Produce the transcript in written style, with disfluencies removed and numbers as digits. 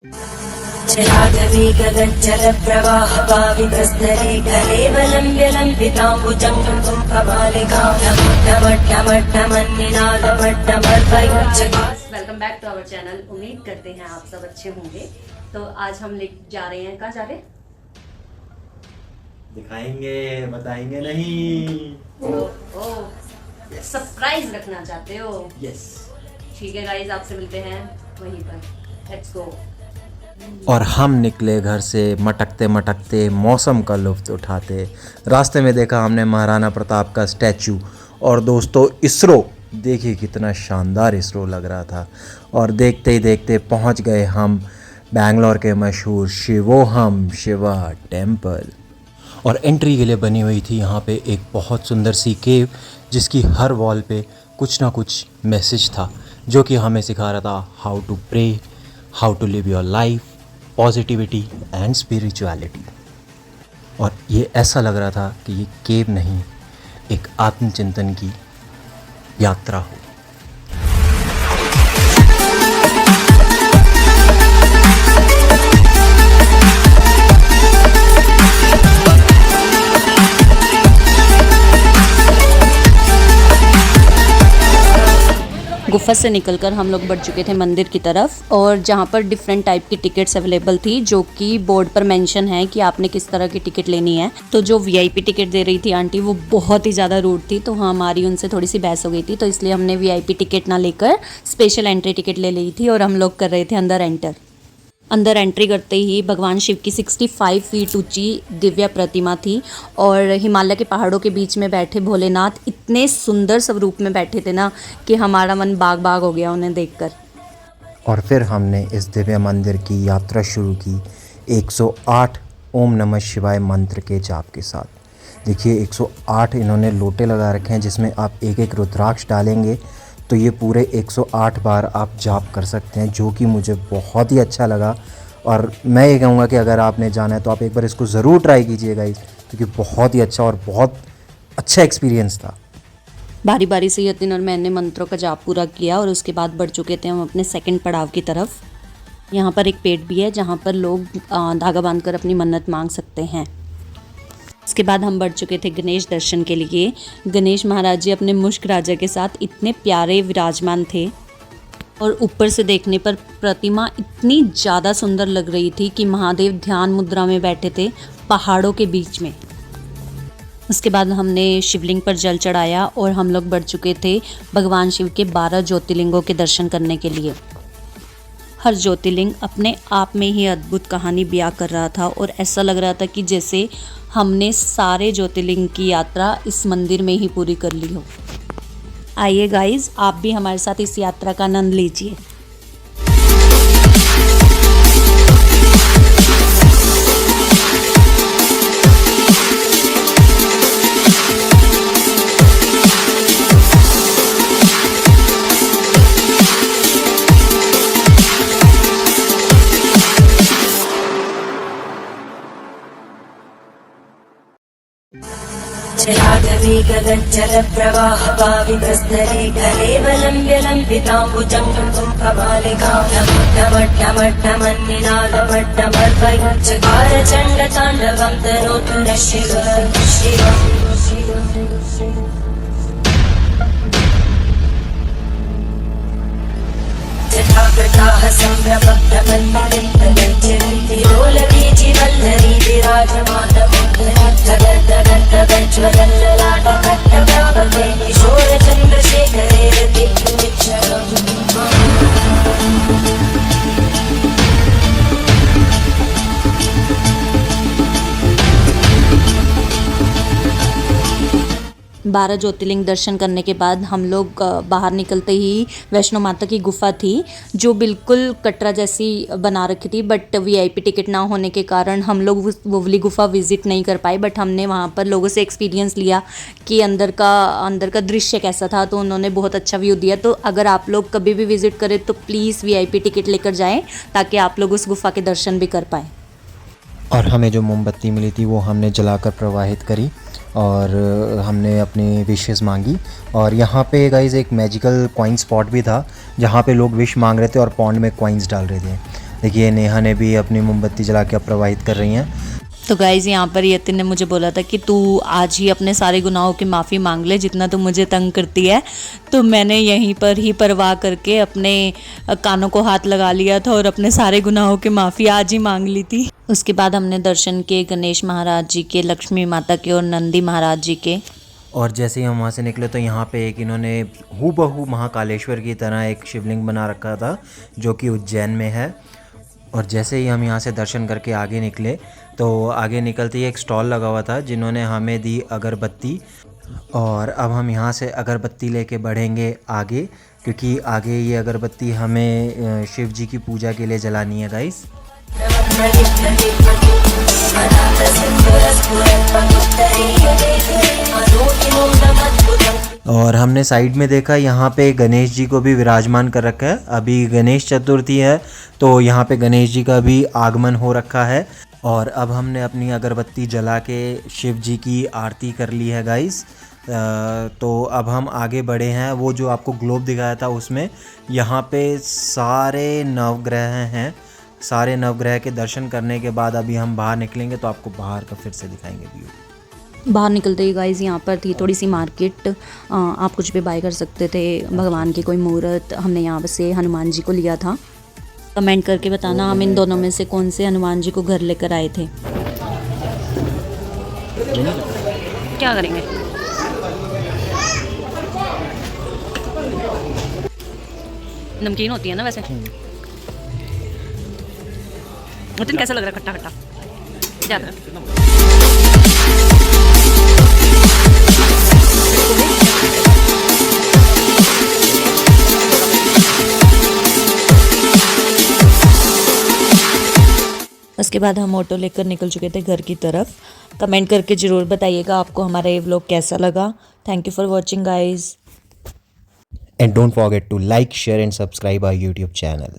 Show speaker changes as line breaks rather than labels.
चलागवी गगनचलप्रवाहपावितस्तरे कलेवलम्ब्यलम्बिताम्बुजं कुम्भमालिकां नमट्टमट्टमन्निनादमट्टमर्पयुज्जगा।
Welcome back to our channel. उम्मीद करते हैं आप सब अच्छे होंगे। तो आज हम ले जा रहे हैं, कहाँ जा रहे हैं?
दिखाएंगे, बताएंगे नहीं।
ओ सरप्राइज रखना चाहते हो?
यस।
ठीक है गाइस, आपसे मिलते हैं वहीं पर। Let's go.
और हम निकले घर से मटकते मटकते, मौसम का लुत्फ़ उठाते। रास्ते में देखा हमने महाराणा प्रताप का स्टैचू, और दोस्तों इसरो, देखिए कितना शानदार इसरो लग रहा था। और देखते ही देखते पहुंच गए हम बैंगलोर के मशहूर शिवोहम शिवा टेम्पल। और एंट्री के लिए बनी हुई थी यहाँ पे एक बहुत सुंदर सी केव, जिसकी हर वॉल पे कुछ ना कुछ मैसेज था, जो कि हमें सिखा रहा था how to pray, how to live your life, positivity and spirituality. और ये ऐसा लग रहा था कि ये केव नहीं, एक आत्मचिंतन की यात्रा हो।
गुफा से निकलकर हम लोग बढ़ चुके थे मंदिर की तरफ, और जहाँ पर डिफरेंट टाइप की टिकट्स अवेलेबल थी, जो कि बोर्ड पर मेंशन है कि आपने किस तरह की टिकट लेनी है। तो जो वीआईपी टिकट दे रही थी आंटी, वो बहुत ही ज़्यादा रूड थी, तो हमारी उनसे थोड़ी सी बहस हो गई थी। तो इसलिए हमने वीआईपी टिकट ना लेकर स्पेशल एंट्री टिकट ले ली थी, और हम लोग कर रहे थे अंदर एंट्री करते ही भगवान शिव की 65 फीट ऊंची दिव्य प्रतिमा थी, और हिमालय के पहाड़ों के बीच में बैठे भोलेनाथ इतने सुंदर स्वरूप में बैठे थे ना, कि हमारा मन बाग बाग हो गया उन्हें देखकर।
और फिर हमने इस दिव्य मंदिर की यात्रा शुरू की 108 ओम नमः शिवाय मंत्र के जाप के साथ। देखिए 108 इन्होंने लोटे लगा रखे हैं, जिसमें आप एक एक रुद्राक्ष डालेंगे तो ये पूरे 108 बार आप जाप कर सकते हैं, जो कि मुझे बहुत ही अच्छा लगा। और मैं ये कहूँगा कि अगर आपने जाना है तो आप एक बार इसको ज़रूर ट्राई कीजिएगा, क्योंकि बहुत ही अच्छा और बहुत अच्छा एक्सपीरियंस था।
बारी बारी से यतिन और मैंने मंत्रों का जाप पूरा किया, और उसके बाद बढ़ चुके थे हम अपने सेकंड पड़ाव की तरफ। यहाँ पर एक पेड़ भी है, जहाँ पर लोग धागा बांधकर अपनी मन्नत मांग सकते हैं। उसके बाद हम बढ़ चुके थे गणेश दर्शन के लिए। गणेश महाराज जी अपने मुश्क राजा के साथ इतने प्यारे विराजमान थे, और ऊपर से देखने पर प्रतिमा इतनी ज़्यादा सुंदर लग रही थी कि महादेव ध्यान मुद्रा में बैठे थे पहाड़ों के बीच में। उसके बाद हमने शिवलिंग पर जल चढ़ाया, और हम लोग बढ़ चुके थे भगवान शिव के 12 ज्योतिर्लिंगों के दर्शन करने के लिए। हर ज्योतिर्लिंग अपने आप में ही अद्भुत कहानी बयां कर रहा था, और ऐसा लग रहा था कि जैसे हमने सारे ज्योतिर्लिंग की यात्रा इस मंदिर में ही पूरी कर ली हो। आइए गाइस, आप भी हमारे साथ इस यात्रा का आनंद लीजिए।
चलागवी गगनचलप्रवाहपावितस्तरे कलेवलम्ब्यलम्बिताम्बुजं कुम्भमालिकां नमट्टमट्टमन्निनादमट्टमर्पयुज्जगार चण्डताण्डवं तनोतु नः शिवः। जटाकटाः सम्भ्रमप्रबन्धनिन्दनञ्जन्ति लोलवीचिवल्लरी विराजमानमङ्गलज्ज्वलल्ललाटकट्टभावते किशोरचन्द्रशेखरे रतिक्षरम्।
बारह ज्योतिर्लिंग दर्शन करने के बाद हम लोग बाहर निकलते ही वैष्णो माता की गुफा थी, जो बिल्कुल कटरा जैसी बना रखी थी, बट वीआईपी टिकट ना होने के कारण हम लोग वो वाली गुफा विज़िट नहीं कर पाए। बट हमने वहाँ पर लोगों से एक्सपीरियंस लिया कि अंदर का दृश्य कैसा था, तो उन्होंने बहुत अच्छा व्यू दिया। तो अगर आप लोग कभी भी विज़िट करें तो प्लीज़ वीआईपी टिकट लेकर जाएँ, ताकि आप लोग उस गुफा के दर्शन भी कर पाएँ।
और हमें जो मोमबत्ती मिली थी वो हमने जलाकर प्रवाहित करी, और हमने अपनी विशेस मांगी। और यहाँ पे गाइज़ एक मैजिकल कॉइन स्पॉट भी था, जहाँ पे लोग विश मांग रहे थे और पॉन्ड में कॉइन्स डाल रहे थे। देखिए नेहा ने भी अपनी मोमबत्ती जला के अब प्रवाहित कर रही हैं।
तो गाइज़ यहाँ पर यतिन ने मुझे बोला था कि तू आज ही अपने सारे गुनाहों की माफ़ी मांग ले जितना तू मुझे तंग करती है। तो मैंने यहीं पर ही परवाह करके अपने कानों को हाथ लगा लिया था और अपने सारे गुनाहों की माफ़ी आज ही मांग ली थी। उसके बाद हमने दर्शन किए गणेश महाराज जी के, लक्ष्मी माता के और नंदी महाराज जी के।
और जैसे ही हम वहाँ से निकले तो यहाँ पे एक इन्होंने हूबहू महाकालेश्वर की तरह एक शिवलिंग बना रखा था जो कि उज्जैन में है। और जैसे ही हम यहाँ से दर्शन करके आगे निकले तो आगे निकलते ही एक स्टॉल लगा हुआ था जिन्होंने हमें दी अगरबत्ती। और अब हम यहाँ से अगरबत्ती लेके बढ़ेंगे आगे, क्योंकि आगे ये अगरबत्ती हमें शिव जी की पूजा के लिए जलानी है गाइस। और हमने साइड में देखा यहाँ पे गणेश जी को भी विराजमान कर रखा है। अभी गणेश चतुर्थी है तो यहाँ पे गणेश जी का भी आगमन हो रखा है। और अब हमने अपनी अगरबत्ती जला के शिव जी की आरती कर ली है गाइस। तो अब हम आगे बढ़े हैं। वो जो आपको ग्लोब दिखाया था उसमें यहाँ पे सारे नवग्रह हैं। सारे नवग्रह के दर्शन करने के बाद अभी हम बाहर निकलेंगे तो आपको बाहर का फिर से दिखाएंगे व्यू।
बाहर निकलते ही गाइज़ यहाँ पर थी थोड़ी सी मार्केट, आप कुछ भी बाय कर सकते थे, भगवान की कोई मूर्त। हमने यहाँ से हनुमान जी को लिया था। कमेंट करके बताना हम इन दोनों में से कौन से हनुमान जी को घर लेकर आए थे। क्या करेंगे? नमकीन होती है ना वैसे। नितिन कैसा लग रहा है? खट्टा खट्टा ज़्यादा। उसके बाद हम ऑटो लेकर निकल चुके थे घर की तरफ। कमेंट करके ज़रूर बताइएगा आपको हमारा ये व्लॉग कैसा लगा। Thank you for watching guys.
And don't forget to like, share and subscribe our YouTube channel.